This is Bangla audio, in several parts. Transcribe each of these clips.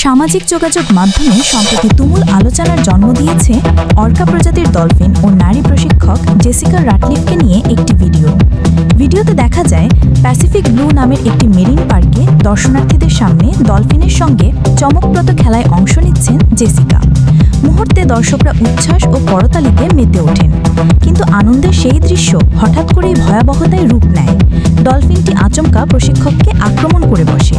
সামাজিক যোগাযোগ মাধ্যমে সম্প্রতি তুমুল আলোচনার জন্ম দিয়েছে অর্কা প্রজাতির ডলফিন ও নারী প্রশিক্ষক জেসিকা রাটলিফকে নিয়ে একটি ভিডিওতে দেখা যায় প্যাসিফিক ব্লু নামের একটি মেরিন পার্কে দর্শনার্থীদের সামনে ডলফিনের সঙ্গে চমকপ্রদ খেলায় অংশ নিচ্ছেন জেসিকা। মুহূর্তে দর্শকরা উচ্ছ্বাস ও করতালিতে মেতে ওঠেন, কিন্তু আনন্দের সেই দৃশ্য হঠাৎ করেই ভয়াবহতায় রূপ নেয়। ডলফিনটি আচমকা প্রশিক্ষককে আক্রমণ করে বসে।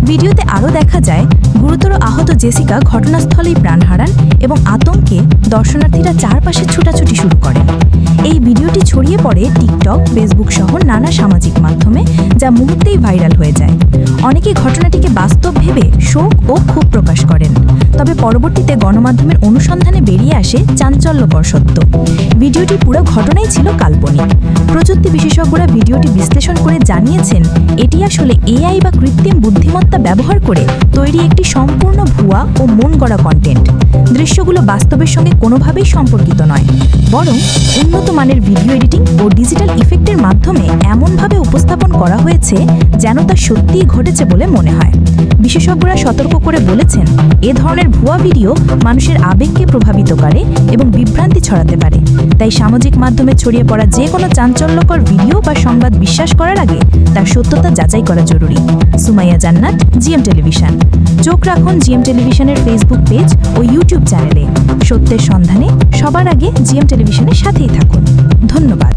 ভিডিওতে আরও দেখা যায় গুরুতর আহত জেসিকা ঘটনাস্থলেই প্রাণ হারান এবং আতঙ্কে দর্শনার্থীরা চারপাশে ছুটাছুটি শুরু করেন। এই ভিডিওটি ছড়িয়ে পড়ে টিকটক, ফেসবুক সহ নানা সামাজিক মাধ্যমে, যা মুহূর্তেই ভাইরাল হয়ে যায়। অনেকেই ঘটনাটিকে বাস্তব ভেবে শোক ও ক্ষোভ প্রকাশ করেন, তবে পরবর্তীতে গণমাধ্যমের অনুসন্ধানে বেরিয়ে আসে চাঞ্চল্যকর সত্য। ভিডিওটির পুরো ঘটনাই ছিল কাল্পনিক। প্রযুক্তি বিশেষজ্ঞরা ভিডিওটি বিশ্লেষণ করে জানিয়েছেন এটি আসলে এআই বা কৃত্রিম বুদ্ধিমত্তা ব্যবহার করে তৈরি একটি সম্পূর্ণ ভুয়া ও মন গড়া কন্টেন্ট। দৃশ্যগুলো বাস্তবের সঙ্গে কোনোভাবেই সম্পর্কিত নয়, বরং উন্নত মানের ভিডিও এডিটিং ও ডিজিটাল ইফেক্টের মাধ্যমে এমনভাবে উপস্থাপন করা হয়েছে যেন তা সত্যিই ঘটেছে বলে মনে হয়। বিশেষজ্ঞরা সতর্ক করে বলেছেন, এ ধরনের ভুয়া ভিডিও মানুষের আবেগকে প্রভাবিত করে এবং বিভ্রান্তি ছড়াতে পারে। তাই সামাজিক মাধ্যমে ছড়িয়ে পড়া যে কোনো চাঞ্চল্যকর ভিডিও বা সংবাদ বিশ্বাস করার আগে তার সত্যতা যাচাই করা জরুরি। সুমাইয়া জান্নাত, জিএম টেলিভিশন। চোখ রাখুন জিএম টেলিভিশনের ফেসবুক পেজ ও ইউটিউব চ্যানেলে। সত্যের সন্ধানে সবার আগে জিএম টেলিভিশনের সাথেই থাকুন। ধন্যবাদ।